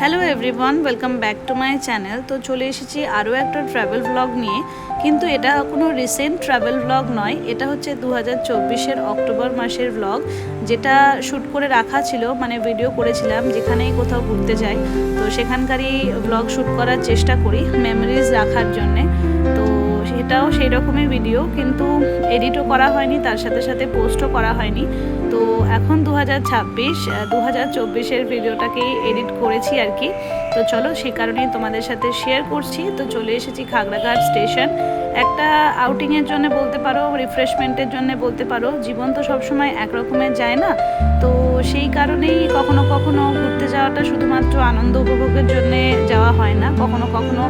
Hello everyone, welcome back to my channel. তো চলে এসেছি আরও একটা ট্রাভেল ব্লগ নিয়ে, কিন্তু এটা কোনো রিসেন্ট ট্রাভেল ব্লগ নয়। এটা হচ্ছে 2024-এর অক্টোবর মাসের ব্লগ, যেটা শ্যুট করে রাখা ছিল, মানে ভিডিও করেছিলাম যেখানেই কোথাও ঘুরতে যাই তো সেখানকারই ব্লগ শ্যুট করার চেষ্টা করি মেমোরিজ রাখার জন্যে। তো সেটাও সেই রকমই ভিডিও, কিন্তু এডিটও করা হয়নি, তার সাথে সাথে পোস্টও করা হয়নি। তো এখন 2024-এর ভিডিওটাকেই এডিট করেছি আর কি। তো চলো সে কারণেই তোমাদের সাথে শেয়ার করছি। তো চলে এসেছি খাগড়াঘাট স্টেশন, একটা আউটিংয়ের জন্য বলতে পারো, রিফ্রেশমেন্টের জন্য বলতে পারো। জীবন তো সবসময় একরকমের যায় না, তো সেই কারণেই কখনো কখনো ঘুরতে যাওয়াটা শুধুমাত্র আনন্দ উপভোগের জন্য যাওয়া হয় না, কখনো কখনো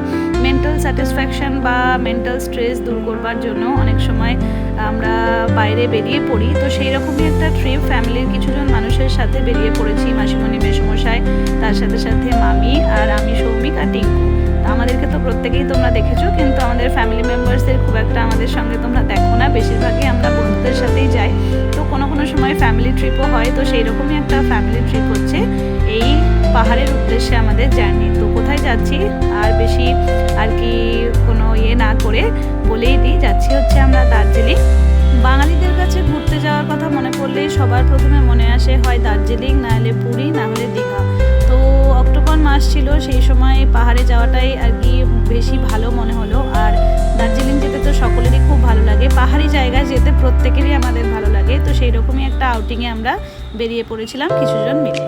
মেন্টাল স্যাটিসফ্যাকশন বা মেন্টাল স্ট্রেস দূর করবার জন্য অনেক সময় আমরা বাইরে বেরিয়ে পড়ি। তো সেই রকমই একটা ট্রিপ ফ্যামিলির কিছুজন মানুষের সাথে বেরিয়ে পড়েছি, মাসিমণি মেসমশাই, তার সাথে সাথে মামি আর আমি, সৌমিক আর টিঙ্কু। আমাদেরকে তো প্রত্যেকেই তোমরা দেখেছো, কিন্তু আমাদের ফ্যামিলি মেম্বার্সদের খুব একটা আমাদের সঙ্গে তোমরা দেখো না, বেশিরভাগই আমরা বন্ধুদের সাথেই যাই। তো কোনো কোনো সময় ফ্যামিলি ট্রিপও হয়, তো সেই রকমই একটা ফ্যামিলি ট্রিপ হচ্ছে এই পাহাড়ের উদ্দেশ্যে আমাদের জার্নি। তো কোথায় যাচ্ছি আর বেশি আর কি কোনো না করে বলেই দিই, যাচ্ছি হচ্ছে আমরা দার্জিলিং। বাঙালিদের কাছে ঘুরতে যাওয়ার কথা মনে পড়লেই সবার প্রথমে মনে আসে হয় দার্জিলিং, না হলে পুরী, না হলে দীঘা। তো অক্টোবর মাস ছিল, সেই সময় পাহাড়ে যাওয়াটাই আর কি বেশি ভালো মনে হলো। আর দার্জিলিং যেতে তো সকলেরই খুব ভালো লাগে, পাহাড়ি জায়গায় যেতে প্রত্যেকেরই আমাদের ভালো লাগে। তো সেই রকমই একটা আউটিংয়ে আমরা বেরিয়ে পড়েছিলাম কিছুজন মিলে।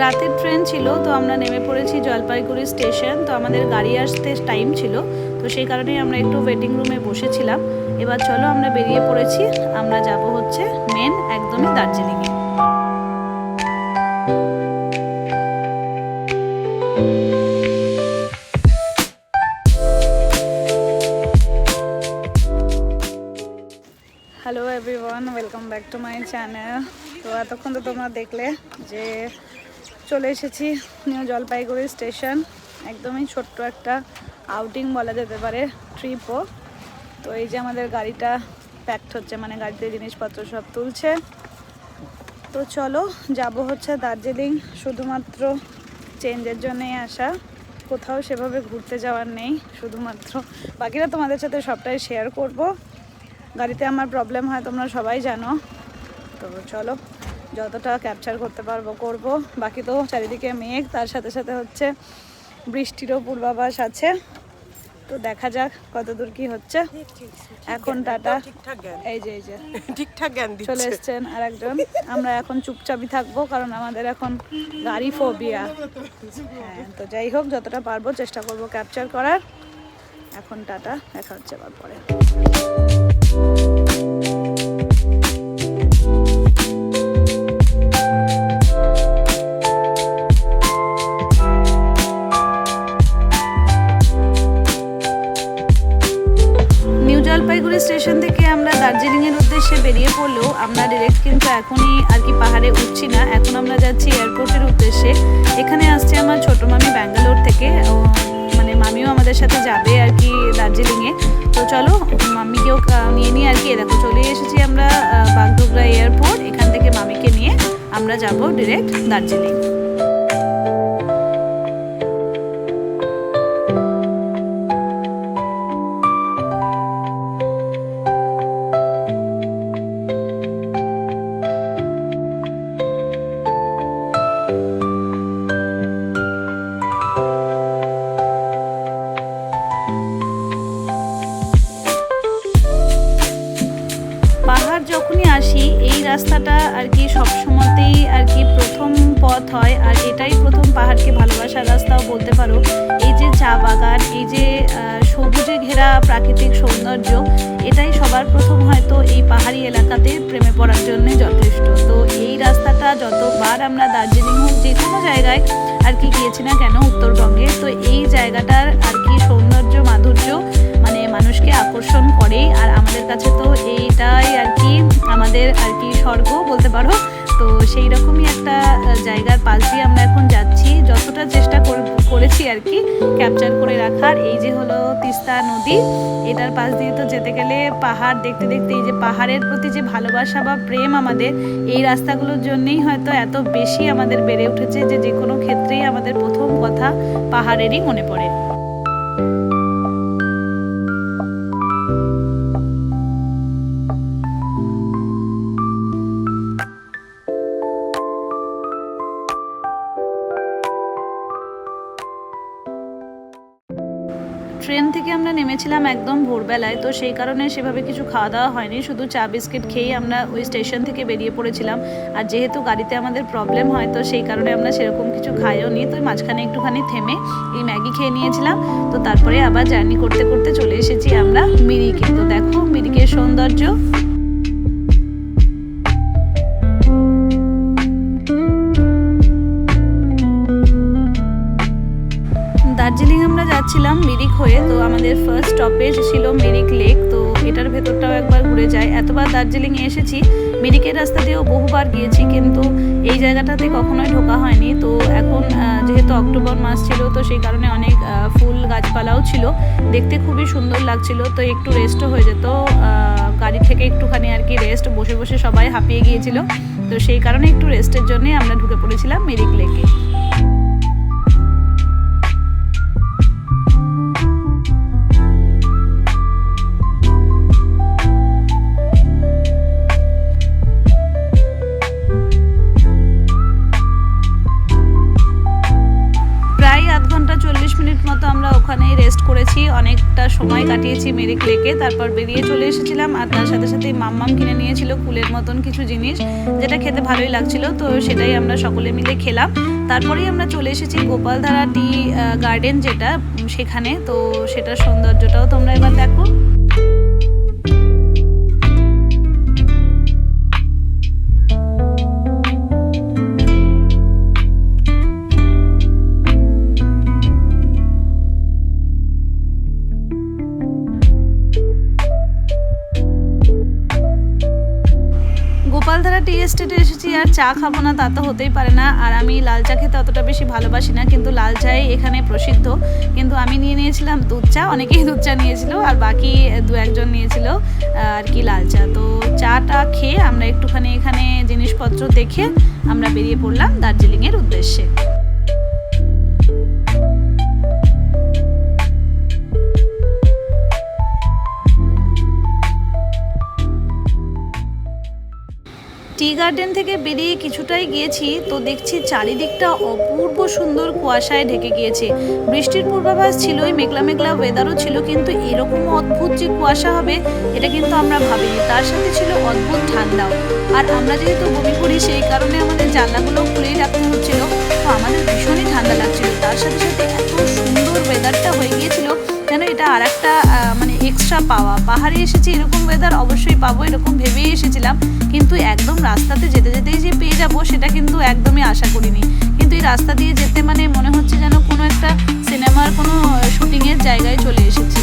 রাতের ট্রেন ছিল, তো আমরা নেমে পড়েছি জলপাইগুড়ি স্টেশন। তো আমাদের গাড়ি আসতে টাইম ছিল, তো সেই কারণেই আমরা একটু ওয়েটিং রুমে বসেছিলাম। এবার চলো আমরা বেরিয়ে পড়েছি, আমরা যাব হচ্ছে মেন একদমই দার্জিলিংয়ে। Hello everyone, welcome back to my channel. তো এতক্ষণ তো তোমরা দেখলে যে চলে এসেছি নিউ জলপাইগুড়ি স্টেশন। একদমই ছোট্ট একটা আউটিং বলা যেতে পারে, ট্রিপও। তো এই যে আমাদের গাড়িটা প্যাকড হচ্ছে, মানে গাড়িতে জিনিসপত্র সব তুলছে। তো চলো যাব হচ্ছে দার্জিলিং, শুধুমাত্র চেঞ্জের জন্যই আসা, কোথাও সেভাবে ঘুরতে যাওয়ার নেই, শুধুমাত্র বাকিরা তোমাদের সাথে সবটাই শেয়ার করব। গাড়িতে আমার প্রবলেম হয় তোমরা সবাই জানো। তো চলো যতটা ক্যাপচার করতে পারবো করব। বাকি তো চারিদিকে মেঘ, তার সাথে সাথে হচ্ছে বৃষ্টিরও পূর্বাভাস আছে। তো দেখা যাক কতদূর কি হচ্ছে। এখন টাটা। এই যে ঠিকঠাক জ্ঞান চলে এসছেন আর একজন। আমরা এখন চুপচাপই থাকবো, কারণ আমাদের এখন গাড়ি ফোবিয়া। হ্যাঁ, তো যাই হোক, যতটা পারবো চেষ্টা করব ক্যাপচার করার। এখন টাটা, দেখা হচ্ছে আবার পরে। জলপাইগুড়ি স্টেশন থেকে আমরা দার্জিলিংয়ের উদ্দেশ্যে বেরিয়ে পড়লেও আমরা ডিরেক্ট কিন্তু এখনই আর কি পাহাড়ে উঠছি না। এখন আমরা যাচ্ছি এয়ারপোর্টের উদ্দেশ্যে। এখানে আসছে আমার ছোটো মামি ব্যাঙ্গালোর থেকে, মানে মামিও আমাদের সাথে যাবে আর কি দার্জিলিংয়ে। তো চলো মামিকেও নিয়ে আর কি। দেখো চলে এসেছি আমরা বাগডোগরা এয়ারপোর্ট। এখান থেকে মামিকে নিয়ে আমরা যাব ডিরেক্ট দার্জিলিং। যখনই আসি এই রাস্তাটা আর কি সবসময়তেই আর কি প্রথম পথ হয়, আর এটাই প্রথম পাহাড়কে ভালোবাসার রাস্তাও বলতে পারো। এই যে চা বাগান, এই যে সবুজে ঘেরা প্রাকৃতিক সৌন্দর্য, এটাই সবার প্রথম হয়তো এই পাহাড়ি এলাকাতে প্রেমে পড়ার জন্য যথেষ্ট। তো এই রাস্তাটা যতবার আমরা দার্জিলিং হোক যে কোনো জায়গায় আর কি গিয়েছি না কেন উত্তরবঙ্গে, তো এই জায়গাটার আর কি সৌন্দর্য মাধুর্য মানে মানুষকে আকর্ষণ করে। আর আমাদের কাছে তো এইটাই আর কি আমাদের আর কি স্বর্গ বলতে পারো। তো সেই রকমই একটা জায়গার পাশ দিয়ে আমরা এখন যাচ্ছি, যতটা চেষ্টা করেছি আর কি ক্যাপচার করে রাখার। এই যে হলো তিস্তা নদী, এটার পাশ দিয়ে তো যেতে গেলে পাহাড় দেখতে দেখতে এই যে পাহাড়ের প্রতি যে ভালোবাসা বা প্রেম আমাদের এই রাস্তাগুলোর জন্যই হয়তো এত বেশি আমাদের বেড়ে উঠেছে, যে যে কোনো ক্ষেত্রেই আমাদের কথা পাহাড়েরই মনে পড়ে। ট্রেন থেকে আমরা নেমেছিলাম একদম ভোরবেলায়, তো সেই কারণে সেভাবে কিছু খাওয়া দাওয়া হয়নি, শুধু চা বিস্কিট খেয়েই আমরা ওই স্টেশন থেকে বেরিয়ে পড়েছিলাম। আর যেহেতু গাড়িতে আমাদের প্রবলেম হয়, তো সেই কারণে আমরা সেরকম কিছু খাইও নি। তো মাঝখানে একটুখানি থেমে এই ম্যাগি খেয়ে নিয়েছিলাম। তো তারপরে আবার জার্নি করতে করতে চলে এসেছি আমরা মিরিকে। তো দেখো মিরিকের সৌন্দর্য। দার্জিলিং আমরা যাচ্ছিলাম মিরিক হয়ে, তো আমাদের ফার্স্ট স্টপেজ ছিল মিরিক লেক। তো এটার ভেতরটাও একবার ঘুরে যাই। এতবার দার্জিলিংয়ে এসেছি, মিরিকের রাস্তা দিয়েও বহুবার গিয়েছি, কিন্তু এই জায়গাটাতে কখনোই ঢোকা হয়নি। তো এখন যেহেতু অক্টোবর মাস ছিল, তো সেই কারণে অনেক ফুল গাছপালাও ছিল, দেখতে খুবই সুন্দর লাগছিল। তো একটু রেস্টও হয়ে যেত, গাড়ি থেকে একটুখানি আর কি রেস্ট, বসে বসে সবাই হাঁপিয়ে গিয়েছিল। তো সেই কারণে একটু রেস্টের জন্যই আমরা ঢুকে পড়েছিলাম মিরিক লেকে। মতো আমরা ওখানেই রেস্ট করেছি, অনেকটা সময় কাটিয়েছি মিরিক লেকে। তারপর বেরিয়ে চলে এসেছিলাম, আর তার সাথে সাথে মাম্মাম কিনে নিয়েছিল কুলের মতন কিছু জিনিস, যেটা খেতে ভালোই লাগছিল। তো সেটাই আমরা সকলে মিলে খেলাম। তারপরেই আমরা চলে এসেছি গোপালধারা টি গার্ডেন, যেটা সেখানে। তো সেটার সৌন্দর্যটাও তোমরা এবার দেখো। গোপালধারা টি এস্টেটে এসেছি, আর চা খাবো না তা তো হতেই পারে না। আর আমি লাল চা খেতে অতটা বেশি ভালোবাসি না, কিন্তু লাল চাই এখানে প্রসিদ্ধ। কিন্তু আমি নিয়ে নিয়েছিলাম দুধ চা, অনেকেই দুধ চা নিয়েছিল, আর বাকি দু একজন নিয়েছিল আর কি লাল চা। তো চাটা খেয়ে আমরা একটুখানি এখানে জিনিসপত্র দেখে আমরা বেরিয়ে পড়লাম দার্জিলিংয়ের উদ্দেশ্যে। টি গার্ডেন থেকে বেরিয়ে কিছুটাই গিয়েছি, তো দেখছি চারিদিকটা অপূর্ব সুন্দর কুয়াশায় ঢেকে গিয়েছে। বৃষ্টির পূর্বাভাস ছিলই, মেঘলা মেঘলা ওয়েদারও ছিল, কিন্তু এরকম অদ্ভুত যে কুয়াশা হবে এটা কিন্তু আমরা ভাবিনি। তার সাথে ছিল অদ্ভুত ঠান্ডাও। আর আমরা যেহেতু বমি করি, সেই কারণে আমাদের জানলাগুলো খুলেই রাখতে হচ্ছিল। তো আমাদের ভীষণই ঠান্ডা লাগছিল। তার সাথে সাথে এত সুন্দর ওয়েদারটা হয়ে গিয়েছিল, যেন এটা আর একটা মানে এক্সট্রা পাওয়া। পাহাড়ে এসেছি, এরকম ওয়েদার অবশ্যই পাবো এরকম ভেবেই এসেছিলাম, কিন্তু একদম রাস্তাতে যেতে যেতেই যে পেয়ে যাবো সেটা কিন্তু একদমই আশা করিনি। কিন্তু এই রাস্তা দিয়ে যেতে মানে মনে হচ্ছে যেন কোনো একটা সিনেমার কোনো শুটিংয়ের জায়গায় চলে এসেছি।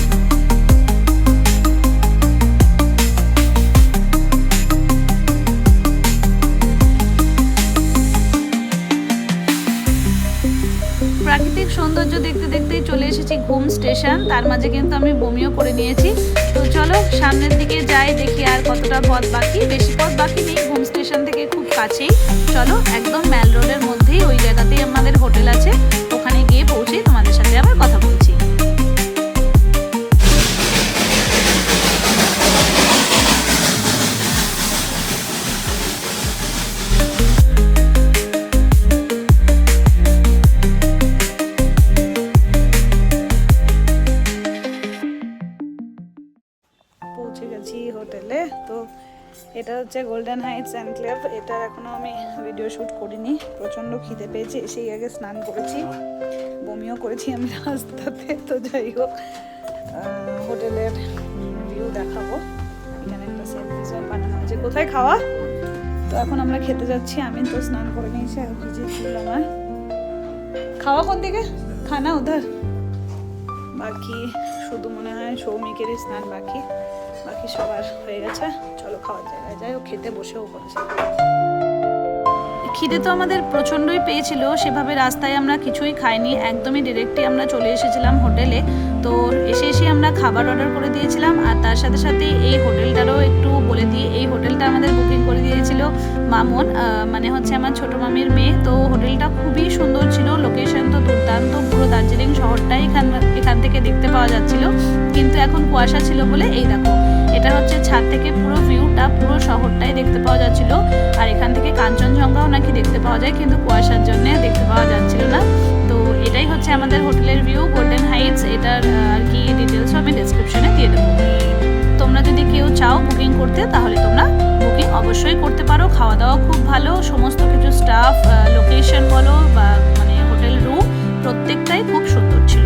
প্রাকৃতিক সৌন্দর্য দেখতে দেখতেই চলে এসেছি ঘুম স্টেশন। তার মাঝে কিন্তু আমি বমিও করে নিয়েছি। তো চলো সামনের দিকে যাই, দেখি আর কতটা পথ বাকি। বেশি পথ বাকি নেই, ঘুম স্টেশন থেকে খুব কাছেই। চলো একদম ম্যাল রোডের মধ্যেই ওই জায়গাতেই আমাদের হোটেল আছে, ওখানে গিয়ে পৌঁছে তোমাদের সাথে আবার কথা বলছি। পৌঁছে গেছি হোটেলে। তো এটা হচ্ছে গোল্ডেন হাইটস এনক্লেভ। এটার এখনও আমি ভিডিও শ্যুট করিনি, প্রচণ্ড খিদে পেয়েছি। এসেই আগে স্নান করেছি, বমিও করেছি আমি রাস্তাতে। তো যাই হোক, হোটেলের ভিউ দেখাবো। এখানে একটা সেলফি জোন বানানো আছে। কোথায় খাওয়া? তো এখন আমরা খেতে যাচ্ছি। আমি তো স্নান করে নিয়েছি, আর ভিজে চুল আমার। খাওয়া কোন দিকে? খানা উধার। বাকি শুধু মনে হয় সৌমিকেরই স্নান বাকি, বাকি সবার হয়ে গেছে। চলো খাওয়ার জায়গায় যাই। ও খেতে বসেও পড়েছে। খিদে তো আমাদের প্রচণ্ডই পেয়েছিল, সেভাবে রাস্তায় আমরা কিছুই খাইনি, একদমই ডিরেক্টলি আমরা চলে এসেছিলাম হোটেলে। তো এসে আমরা খাবার অর্ডার করে দিয়েছিলাম। আর তার সাথে সাথে এই হোটেলটারও একটু বলে দিই, এই হোটেলটা আমাদের বুকিং করে দিয়েছিল মামুন, মানে হচ্ছে আমার ছোটো মামির মেয়ে। তো হোটেলটা খুবই সুন্দর ছিল, লোকেশন তো দুর্দান্ত। কিন্তু এখন কুয়াশা ছিল বলে এই দেখো, এটা হচ্ছে ছাদ থেকে পুরো ভিউটা, পুরো শহরটাই দেখতে পাওয়া যাচ্ছিল। আর এখান থেকে কাঞ্চনজঙ্ঘাও নাকি দেখতে পাওয়া যায়, কিন্তু কুয়াশার জন্য দেখতে পাওয়া যাচ্ছিল না। তো এটাই হচ্ছে আমাদের হোটেলের ভিউ, গোল্ডেন হাইটস। এটার আর কি ডিটেলসও আমি ডেসক্রিপশনে দিয়ে দেবো। তোমরা যদি কেউ চাও বুকিং করতে, তাহলে তোমরা বুকিং অবশ্যই করতে পারো। খাওয়া দাওয়া খুব ভালো, সমস্ত কিছু স্টাফ, লোকেশন বলো বা মানে হোটেল রুম, প্রত্যেকটাই খুব সুন্দর ছিল।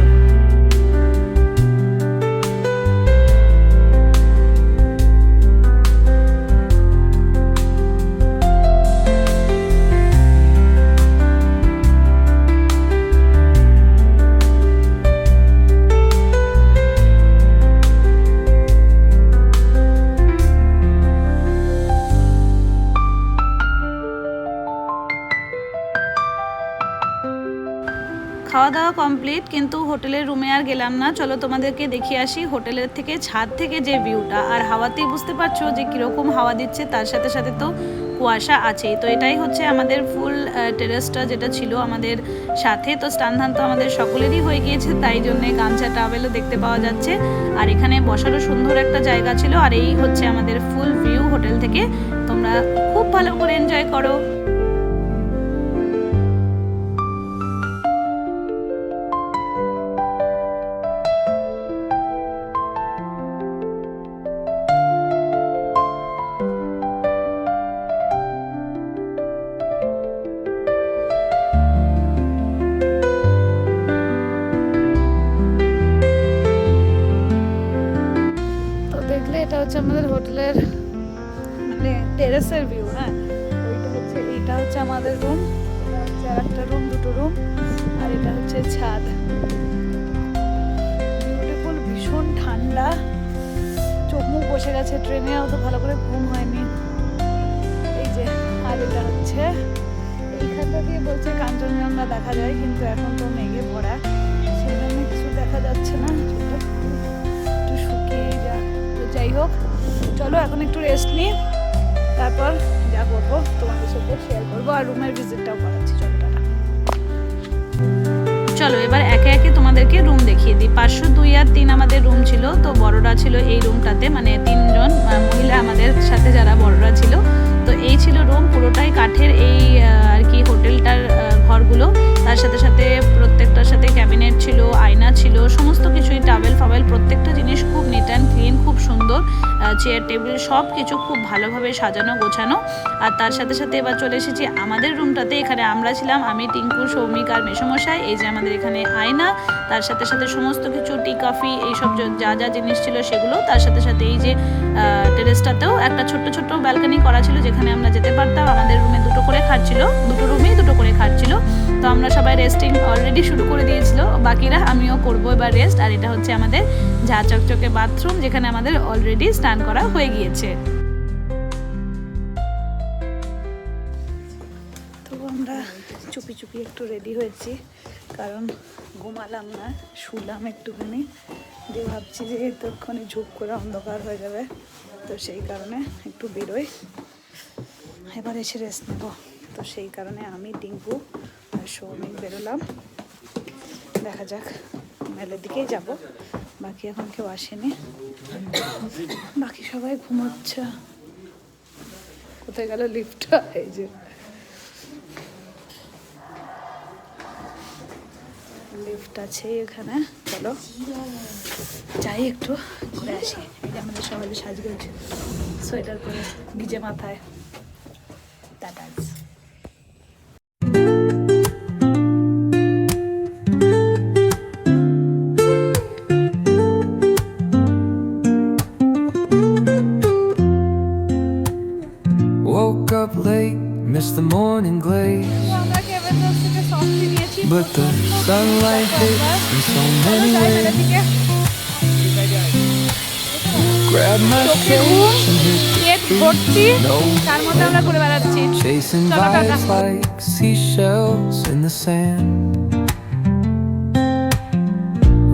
খাওয়া দাওয়া কমপ্লিট, কিন্তু হোটেলের রুমে আর গেলাম না। চলো তোমাদেরকে দেখিয়ে আসি হোটেলের থেকে ছাদ থেকে যে ভিউটা। আর হাওয়াতেই বুঝতে পারছো যে কীরকম হাওয়া দিচ্ছে, তার সাথে সাথে তো কুয়াশা আছেই। তো এটাই হচ্ছে আমাদের ফুল টেরেসটা যেটা ছিল আমাদের সাথে। তো স্নান ধান তো আমাদের সকলেরই হয়ে গিয়েছে, তাই জন্যে গামছা টাওয়েলও দেখতে পাওয়া যাচ্ছে। আর এখানে বসারও সুন্দর একটা জায়গা ছিল। আর এই হচ্ছে আমাদের ফুল ভিউ হোটেল থেকে। তোমরা খুব ভালো করে এনজয় করো। এটা হচ্ছে আমাদের হোটেলের মানে টেরেসের ভিউ। হ্যাঁ, এইটা হচ্ছে আমাদের রুম, এটা হচ্ছে আর একটা রুম, দুটো রুম। আর এটা হচ্ছে ছাদ। বিউটিফুল, ভীষণ ঠান্ডা, চোখ মুখ বসে গেছে, ট্রেনে অত ভালো করে ঘুম হয়নি। এই যে, আর এটা হচ্ছে এইখানটা দিয়ে বলছে কাঞ্চনজঙ্ঘা দেখা যায়, কিন্তু এখন তো মেঘে ভরা, সেখানে কিছু দেখা যাচ্ছে না, একটু শুকিয়ে যায়। যাই হোক, চলো এখন একটু রেস্ট নিই, তারপর যা করবো তোমাদের সাথে শেয়ার করবো। আর রুমের ভিজিটটাও করাচ্ছি। চলো এবার একে একে তোমাদেরকে রুম দেখিয়ে দিই। 502 আর 3 আমাদের রুম ছিল। তো বড়রা ছিল এই রুমটাতে, মানে 3 জন মহিলা আমাদের সাথে যারা বড়রা ছিল। তো এই ছিল রুম, পুরোটাই কাঠের এই আর কি হোটেলটার ঘরগুলো। তার সাথে সাথে প্রত্যেকটার সাথে ক্যাবিনেট ছিল, আয়না ছিল, সমস্ত কিছুই, টাওয়েল ফাওয়েল, প্রত্যেকটা জিনিস খুব নিট অ্যান্ড ক্লিন, খুব সুন্দর। চেয়ার টেবিল সব কিছু খুব ভালোভাবে সাজানো গোছানো। আর তার সাথে সাথে এবার চলে এসেছি আমাদের রুমটাতে। এখানে আমরা ছিলাম, আমি, টিঙ্কু, সৌমিক আর মেসমশাই। এই যে আমাদের এখানে আয়না, তার সাথে সাথে সমস্ত কিছু টি কফি এইসব যা যা জিনিস ছিল সেগুলো। তার সাথে সাথে এই যে টেরেসটাতেও একটা ছোট্ট ছোট্ট ব্যালকনি করা ছিল, যেখানে আমরা যেতে পারতাম। আমাদের রুমে দুটো করে খাট ছিল, দুটো রুমেই দুটো করে খাট ছিল। তো আমরা সবাই রেস্টিং অলরেডি শুরু করে দিয়েছিল, বাকিরা, আমিও করবো এবার রেস্ট। আর এটা হচ্ছে আমাদের ঝা চকচকে বাথরুম, যেখানে আমাদের অলরেডি স্নান করা হয়ে গিয়েছে। তো আমরা চুপি চুপি একটু রেডি হয়েছি, কারণ ঘুমালাম না, শুলাম একটুখানি, যে ভাবছি যে এতক্ষণে ঝুপ করে অন্ধকার হয়ে যাবে, তো সেই কারণে একটু বেরোই, এবার এসে রেস্ট নেব। তো সেই কারণে আমি, টিঙ্কু আর সৌমিক বেরোলাম। দেখা যাক, মেলের দিকেই যাব, বাকি এখন কেউ আসেনি, বাকি সবাই ঘুমোচ্ছে। কোথায় গেল লিফটটা? এই যে লিফট আছে এখানে, চলো যাই একটু ঘুরে আসি। এই যে আমাদের সবাই সাজগোজ, সোয়েটার করে, ভিজে মাথায়। Tata. Woke up late, missed the morning glaze, but the sunlight hits in so many ways. Grab my shades and hit the street, no chasing vibes like seashells in the sand.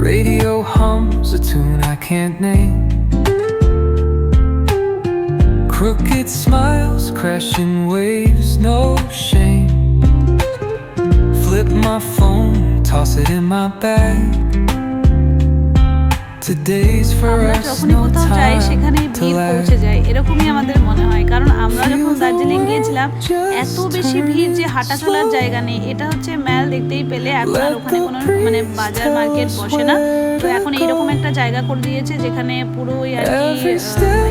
Radio hums a tune I can't name. Crooked smiles, crashing waves, no shame. Flip my phone, toss it in my bag. Today's for আমরা us, যখনই no কোথাও যাই time সেখানেই to ভিড় let. পৌঁছে যায়, এরকমই আমাদের মনে হয়। কারণ আমরা যখন দার্জিলিং গিয়েছিলাম এত বেশি ভিড় যে হাঁটা চলার জায়গা নেই। এটা হচ্ছে ম্যাল, দেখতেই পেলে এখন আর ওখানে কোনো মানে বাজার মার্কেট বসে না। তো এখন এইরকম একটা জায়গা করে দিয়েছে যেখানে পুরোই আর কি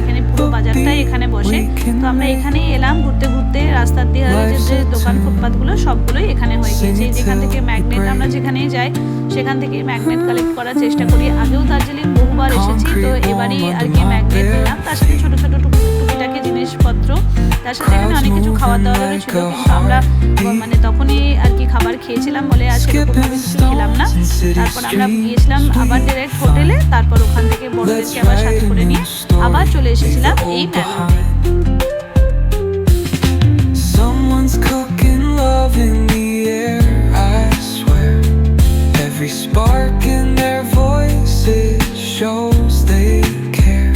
এখানে পুরো বাজারটাই এখানে বসে। তো আমরা এখানেই এলাম ঘুরতে ঘুরতে, রাস্তার দিয়ে যে দোকান ফুটপাতগুলো সবগুলোই এখানে হয়ে গিয়েছে। যেখান থেকে ম্যাগনেট, আমরা যেখানেই যাই সেখান থেকে ম্যাগনেট কালেক্ট করার চেষ্টা করি। আগেও দার্জিলিং বহুবার এসেছি, তো এবারই আর কি ম্যাগনেট নিলাম, তার সাথে ছোট ছোট টুকিটাকি জিনিসপত্র, তার সাথে এখানে অনেক কিছু খাবার দাবারও ছিল। কিন্তু আমরা মানে তখনই আর কি খাবার খেয়েছিলাম বলে আর সেরকম কিছু খেলাম না। তারপর আমরা গিয়েছিলাম আবার ডিরেক্ট হোটেলে, তারপর ওখান থেকে বড়দেরকে আবার সাথে করে নিয়ে আবার চলে এসেছিলাম এই মেলাতে। Someone's cooking love in the air, I swear. Every spark in their voices shows they care.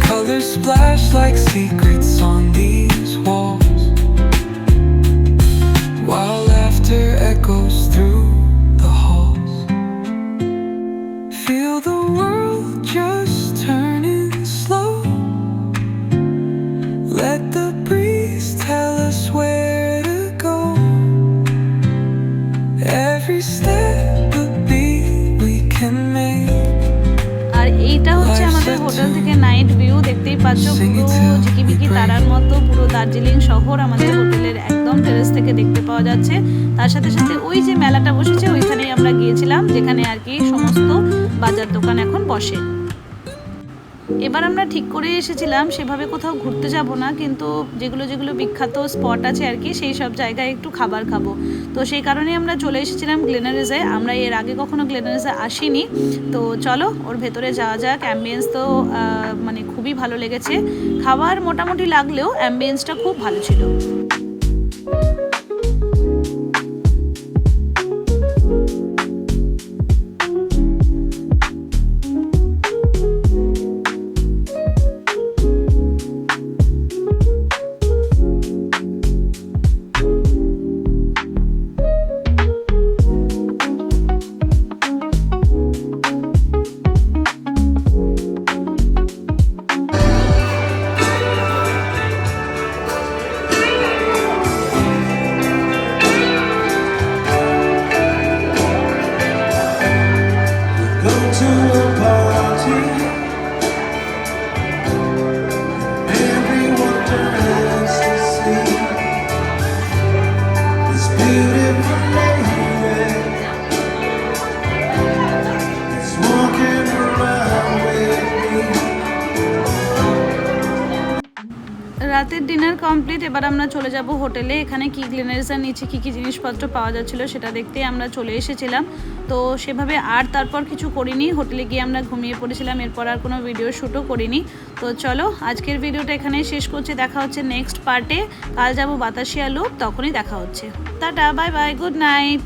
Colors splash like secrets on these walls, while laughter echoes through the halls. Feel the world just turning slow. Let the breeze tell us where to go. Every step a beat we can make. আর এইটা হচ্ছে আমাদের hotel থেকে night view, দেখতেই পাচ্ছ পুরো ঝিকিমিকি তারার মতো পুরো দার্জিলিং শহর আমাদের হোটেলের একদম টেরেস থেকে দেখতে পাওয়া যাচ্ছে। তার সাথে সাথে ওই যে মেলাটা বসেছে ওইখানেই আমরা গিয়েছিলাম, যেখানে আর কি সমস্ত বাজার দোকান এখন বসে। এবার আমরা ঠিক করে এসেছিলাম সেভাবে কোথাও ঘুরতে যাব না, কিন্তু যেগুলো যেগুলো বিখ্যাত স্পট আছে আর কি সেই সব জায়গায় একটু খাবার খাবো। তো সেই কারণেই আমরা চলে এসেছিলাম গ্লেনারিসে। আমরা এর আগে কখনো গ্লেনারিসে আসিনি, তো চলো ওর ভেতরে যাওয়া যাক। অ্যাম্বিয়েন্স তো মানে খুবই ভালো লেগেছে, খাবার মোটামুটি লাগলেও অ্যাম্বিয়েন্সটা খুব ভালো ছিল। Go to a party, everyone turns to see this beautiful lady is walking around with me. রাতের ডিনার কমপ্লিট, এবার আমরা চলে যাব হোটেলে। এখানে কি গ্লেনারিসের নিচে কী কী জিনিসপত্র পাওয়া যাচ্ছিল সেটা দেখতে আমরা চলে এসেছিলাম। তো সেভাবে আর তারপর কিছু করিনি, হোটেলে গিয়ে আমরা ঘুমিয়ে পড়েছিলাম, এরপর আর কোনো ভিডিও শ্যুটও করিনি। তো চলো আজকের ভিডিওটা এখানেই শেষ করছি, দেখা হচ্ছে নেক্সট পার্টে। কাল যাব বাতাসিয়া লুপ, তখনই দেখা হচ্ছে। Tata, bye bye, good night.